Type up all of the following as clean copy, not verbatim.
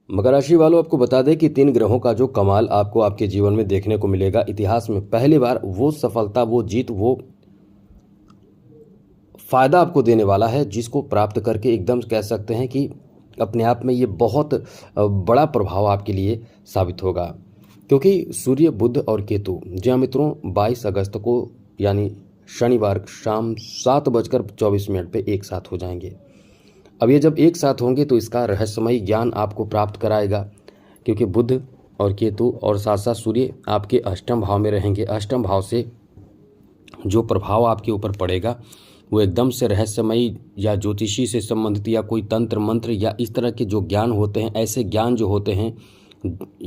मकर राशि वालों, आपको बता दें कि 3 ग्रहों का जो कमाल आपको आपके जीवन में देखने को मिलेगा। इतिहास में पहली बार वो सफलता, वो जीत, वो फायदा आपको देने वाला है, जिसको प्राप्त करके एकदम कह सकते हैं कि अपने आप में ये बहुत बड़ा प्रभाव आपके लिए साबित होगा। क्योंकि सूर्य, बुध और केतु, जी हाँ मित्रों, 22 अगस्त को यानी शनिवार शाम 7:24 पे एक साथ हो जाएंगे। अब ये जब एक साथ होंगे तो इसका रहस्यमयी ज्ञान आपको प्राप्त कराएगा। क्योंकि बुध और केतु और साथ साथ सूर्य आपके अष्टम भाव में रहेंगे। अष्टम भाव से जो प्रभाव आपके ऊपर पड़ेगा वो एकदम से रहस्यमयी या ज्योतिषी से संबंधित या कोई तंत्र मंत्र या इस तरह के जो ज्ञान होते हैं, ऐसे ज्ञान जो होते हैं,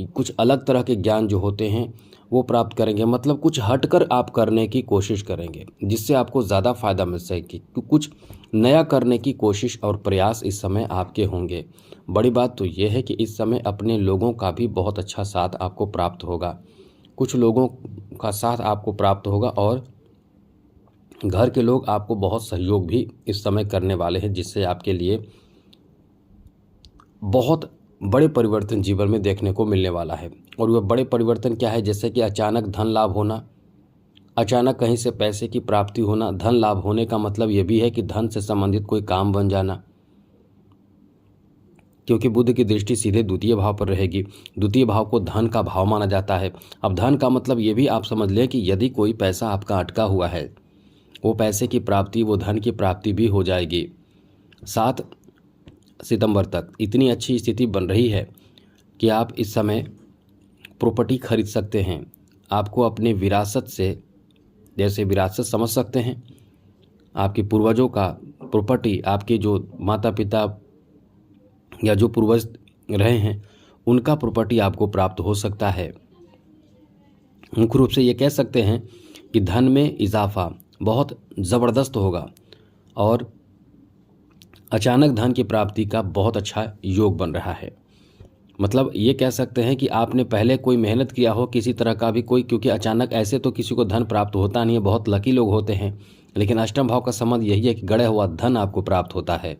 कुछ अलग तरह के ज्ञान जो होते हैं वो प्राप्त करेंगे। मतलब कुछ हटकर आप करने की कोशिश करेंगे जिससे आपको ज़्यादा फायदा मिल सकेगी। कुछ नया करने की कोशिश और प्रयास इस समय आपके होंगे। बड़ी बात तो ये है कि इस समय अपने लोगों का भी बहुत अच्छा साथ आपको प्राप्त होगा। कुछ लोगों का साथ आपको प्राप्त होगा और घर के लोग आपको बहुत सहयोग भी इस समय करने वाले हैं, जिससे आपके लिए बहुत बड़े परिवर्तन जीवन में देखने को मिलने वाला है। और वह बड़े परिवर्तन क्या है? जैसे कि अचानक धन लाभ होना, अचानक कहीं से पैसे की प्राप्ति होना। धन लाभ होने का मतलब यह भी है कि धन से संबंधित कोई काम बन जाना, क्योंकि बुध की दृष्टि सीधे द्वितीय भाव पर रहेगी। द्वितीय भाव को धन का भाव माना जाता है। अब धन का मतलब ये भी आप समझ लें कि यदि कोई पैसा आपका अटका हुआ है, वो पैसे की प्राप्ति, वो धन की प्राप्ति भी हो जाएगी। 7 सितंबर तक इतनी अच्छी स्थिति बन रही है कि आप इस समय प्रॉपर्टी खरीद सकते हैं। आपको अपने विरासत से, जैसे विरासत समझ सकते हैं, आपके पूर्वजों का प्रॉपर्टी, आपके जो माता पिता या जो पूर्वज रहे हैं उनका प्रॉपर्टी आपको प्राप्त हो सकता है। मुख्य रूप से ये कह सकते हैं कि धन में इजाफा बहुत ज़बरदस्त होगा और अचानक धन की प्राप्ति का बहुत अच्छा योग बन रहा है। मतलब ये कह सकते हैं कि आपने पहले कोई मेहनत किया हो किसी तरह का भी कोई, क्योंकि अचानक ऐसे तो किसी को धन प्राप्त होता नहीं है, बहुत लकी लोग होते हैं। लेकिन अष्टम भाव का संबंध यही है कि गड़ा हुआ धन आपको प्राप्त होता है,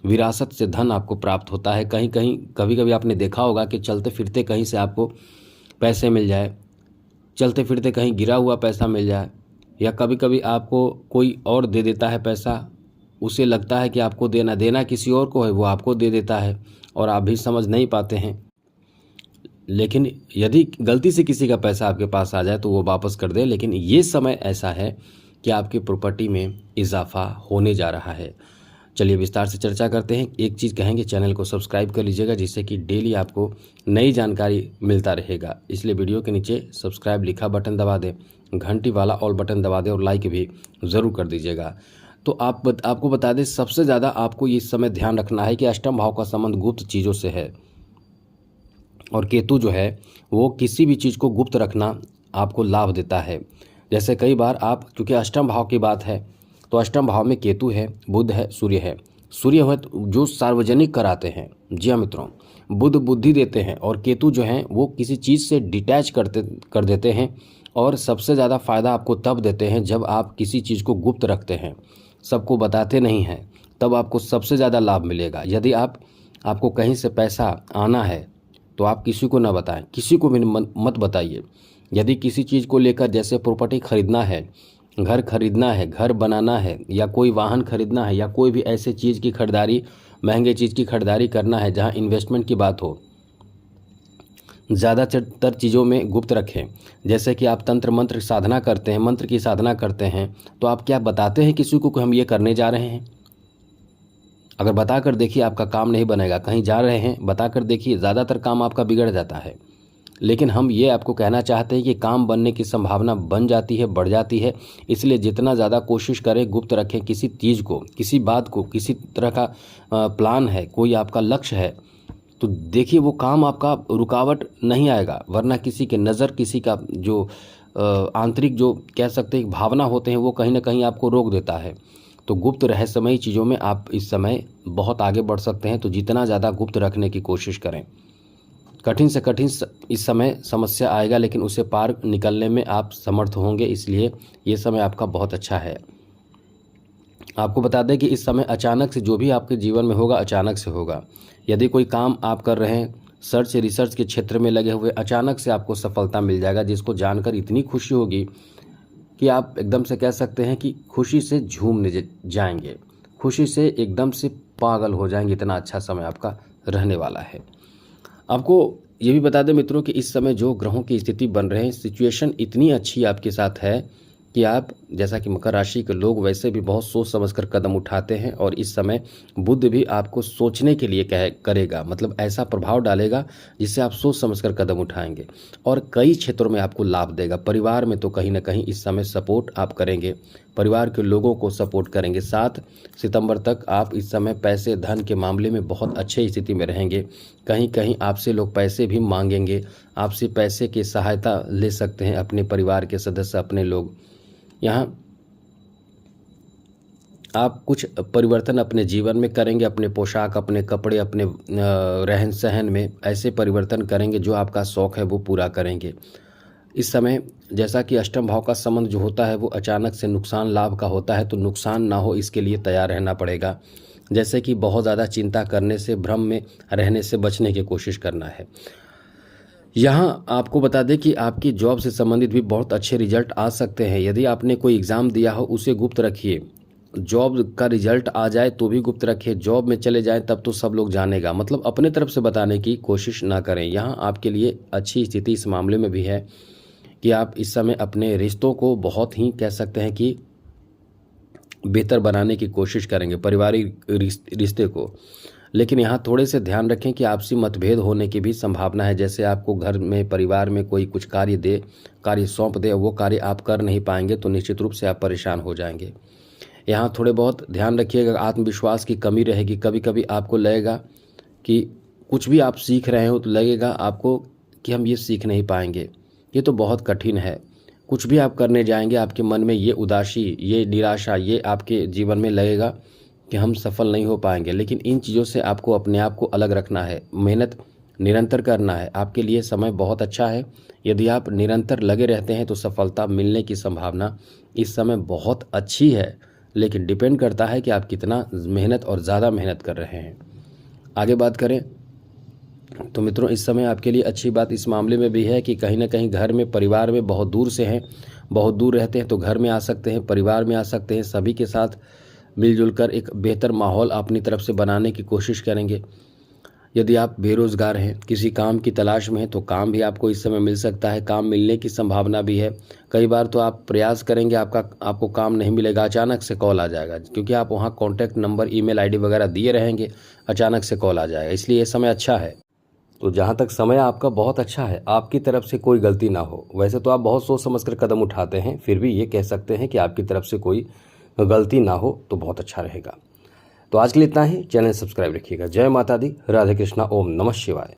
विरासत से धन आपको प्राप्त होता है। कहीं कहीं कभी कभी आपने देखा होगा कि चलते फिरते कहीं से आपको पैसे मिल जाए, चलते फिरते कहीं गिरा हुआ पैसा मिल जाए, या कभी कभी आपको कोई और दे देता है पैसा, उसे लगता है कि आपको देना किसी और को है, वो आपको दे देता है और आप भी समझ नहीं पाते हैं। लेकिन यदि गलती से किसी का पैसा आपके पास आ जाए तो वो वापस कर दे। लेकिन ये समय ऐसा है कि आपकी प्रॉपर्टी में इजाफा होने जा रहा है। चलिए विस्तार से चर्चा करते हैं। एक चीज़ कहेंगे, चैनल को सब्सक्राइब कर लीजिएगा, जिससे कि डेली आपको नई जानकारी मिलता रहेगा। इसलिए वीडियो के नीचे सब्सक्राइब लिखा बटन दबा दें, घंटी वाला ऑल बटन दबा दें और लाइक भी ज़रूर कर दीजिएगा। तो आपको बता दें, सबसे ज़्यादा आपको इस समय ध्यान रखना है कि अष्टम भाव का संबंध गुप्त चीज़ों से है और केतु जो है वो किसी भी चीज़ को गुप्त रखना आपको लाभ देता है। जैसे कई बार आप, क्योंकि अष्टम भाव की बात है तो अष्टम भाव में केतु है, बुध है, सूर्य है। सूर्य है जो सार्वजनिक कराते हैं। जी हाँ मित्रों, बुध बुद्धि देते हैं और केतु जो हैं वो किसी चीज़ से डिटैच कर देते हैं। और सबसे ज़्यादा फ़ायदा आपको तब देते हैं जब आप किसी चीज़ को गुप्त रखते हैं, सबको बताते नहीं हैं, तब आपको सबसे ज़्यादा लाभ मिलेगा। यदि आपको कहीं से पैसा आना है तो आप किसी को ना बताएं, किसी को भी मत बताइए। यदि किसी चीज़ को लेकर, जैसे प्रॉपर्टी खरीदना है, घर खरीदना है, घर बनाना है, या कोई वाहन खरीदना है, या कोई भी ऐसे चीज़ की खरीदारी, महंगे चीज़ की खरीदारी करना है जहां इन्वेस्टमेंट की बात हो, ज़्यादातर चीज़ों में गुप्त रखें। जैसे कि आप तंत्र मंत्र साधना करते हैं, मंत्र की साधना करते हैं, तो आप क्या बताते हैं किसी को कि हम ये करने जा रहे हैं? अगर बता कर देखिए आपका काम नहीं बनेगा। कहीं जा रहे हैं, बता कर देखिए, ज़्यादातर काम आपका बिगड़ जाता है। लेकिन हम ये आपको कहना चाहते हैं कि काम बनने की संभावना बन जाती है, बढ़ जाती है। इसलिए जितना ज़्यादा कोशिश करें गुप्त रखें किसी चीज़ को, किसी बात को, किसी तरह का प्लान है, कोई आपका लक्ष्य है, तो देखिए वो काम आपका रुकावट नहीं आएगा। वरना किसी के नज़र, किसी का जो आंतरिक जो कह सकते हैं भावना होते हैं, वो कहीं ना कहीं आपको रोक देता है। तो गुप्त रहस्यमयी चीज़ों में आप इस समय बहुत आगे बढ़ सकते हैं। तो जितना ज़्यादा गुप्त रखने की कोशिश करें। कठिन से कठिन इस समय समस्या आएगा, लेकिन उसे पार निकलने में आप समर्थ होंगे। इसलिए ये समय आपका बहुत अच्छा है। आपको बता दें कि इस समय अचानक से जो भी आपके जीवन में होगा, अचानक से होगा। यदि कोई काम आप कर रहे हैं सर्च रिसर्च के क्षेत्र में लगे हुए, अचानक से आपको सफलता मिल जाएगा, जिसको जानकर इतनी खुशी होगी कि आप एकदम से कह सकते हैं कि खुशी से झूमने जाएंगे, खुशी से एकदम से पागल हो जाएंगे। इतना अच्छा समय आपका रहने वाला है। आपको ये भी बता दें मित्रों कि इस समय जो ग्रहों की स्थिति बन रहे हैं, सिचुएशन इतनी अच्छी आपके साथ है कि आप, जैसा कि मकर राशि के लोग वैसे भी बहुत सोच समझकर कदम उठाते हैं, और इस समय बुध भी आपको सोचने के लिए करेगा, मतलब ऐसा प्रभाव डालेगा जिससे आप सोच समझकर कदम उठाएंगे और कई क्षेत्रों में आपको लाभ देगा। परिवार में तो कहीं ना कहीं इस समय सपोर्ट आप करेंगे, परिवार के लोगों को सपोर्ट करेंगे। 7 सितंबर तक आप इस समय पैसे धन के मामले में बहुत अच्छी स्थिति में रहेंगे। कहीं कहीं आपसे लोग पैसे भी मांगेंगे, आपसे पैसे की सहायता ले सकते हैं अपने परिवार के सदस्य, अपने लोग। यहाँ आप कुछ परिवर्तन अपने जीवन में करेंगे, अपने पोशाक, अपने कपड़े, अपने रहन सहन में ऐसे परिवर्तन करेंगे जो आपका शौक़ है वो पूरा करेंगे। इस समय जैसा कि अष्टम भाव का संबंध जो होता है वो अचानक से नुकसान लाभ का होता है, तो नुकसान ना हो इसके लिए तैयार रहना पड़ेगा। जैसे कि बहुत ज़्यादा चिंता करने से, भ्रम में रहने से बचने की कोशिश करना है। यहाँ आपको बता दें कि आपकी जॉब से संबंधित भी बहुत अच्छे रिजल्ट आ सकते हैं। यदि आपने कोई एग्ज़ाम दिया हो उसे गुप्त रखिए, जॉब का रिजल्ट आ जाए तो भी गुप्त रखिए, जॉब में चले जाएं तब तो सब लोग जानेगा, मतलब अपने तरफ से बताने की कोशिश ना करें। यहाँ आपके लिए अच्छी स्थिति इस मामले में भी है कि आप इस समय अपने रिश्तों को बहुत ही कह सकते हैं कि बेहतर बनाने की कोशिश करेंगे, पारिवारिक रिश्ते को। लेकिन यहाँ थोड़े से ध्यान रखें कि आपसी मतभेद होने की भी संभावना है। जैसे आपको घर में, परिवार में कोई कुछ कार्य सौंप दे, वो कार्य आप कर नहीं पाएंगे तो निश्चित रूप से आप परेशान हो जाएंगे। यहाँ थोड़े बहुत ध्यान रखिएगा, आत्मविश्वास की कमी रहेगी। कभी कभी आपको लगेगा कि कुछ भी आप सीख रहे हो तो लगेगा आपको कि हम ये सीख नहीं पाएंगे, ये तो बहुत कठिन है। कुछ भी आप करने जाएंगे आपके मन में ये उदासी, ये निराशा, ये आपके जीवन में लगेगा कि हम सफल नहीं हो पाएंगे। लेकिन इन चीज़ों से आपको अपने आप को अलग रखना है, मेहनत निरंतर करना है। आपके लिए समय बहुत अच्छा है, यदि आप निरंतर लगे रहते हैं तो सफलता मिलने की संभावना इस समय बहुत अच्छी है। लेकिन डिपेंड करता है कि आप कितना मेहनत और ज़्यादा मेहनत कर रहे हैं। आगे बात करें तो मित्रों, इस समय आपके लिए अच्छी बात इस मामले में भी है कि कहीं ना कहीं घर में, परिवार में बहुत दूर से हैं, बहुत दूर रहते हैं तो घर में आ सकते हैं, परिवार में आ सकते हैं। सभी के साथ मिलजुल कर एक बेहतर माहौल अपनी तरफ से बनाने की कोशिश करेंगे। यदि आप बेरोज़गार हैं, किसी काम की तलाश में हैं तो काम भी आपको इस समय मिल सकता है, काम मिलने की संभावना भी है। कई बार तो आप प्रयास करेंगे, आपको काम नहीं मिलेगा, अचानक से कॉल आ जाएगा, क्योंकि आप वहाँ कॉन्टैक्ट नंबर, ईमेल आईडी वगैरह दिए रहेंगे, अचानक से कॉल आ जाएगा। इसलिए ये समय अच्छा है। तो जहाँ तक समय आपका बहुत अच्छा है, आपकी तरफ से कोई गलती ना हो। वैसे तो आप बहुत सोच समझकर कदम उठाते हैं, फिर भी ये कह सकते हैं कि आपकी तरफ से कोई गलती ना हो तो बहुत अच्छा रहेगा। तो आज के लिए इतना ही। चैनल सब्सक्राइब रखिएगा। जय माता दी, राधे कृष्णा, ओम नमः शिवाय।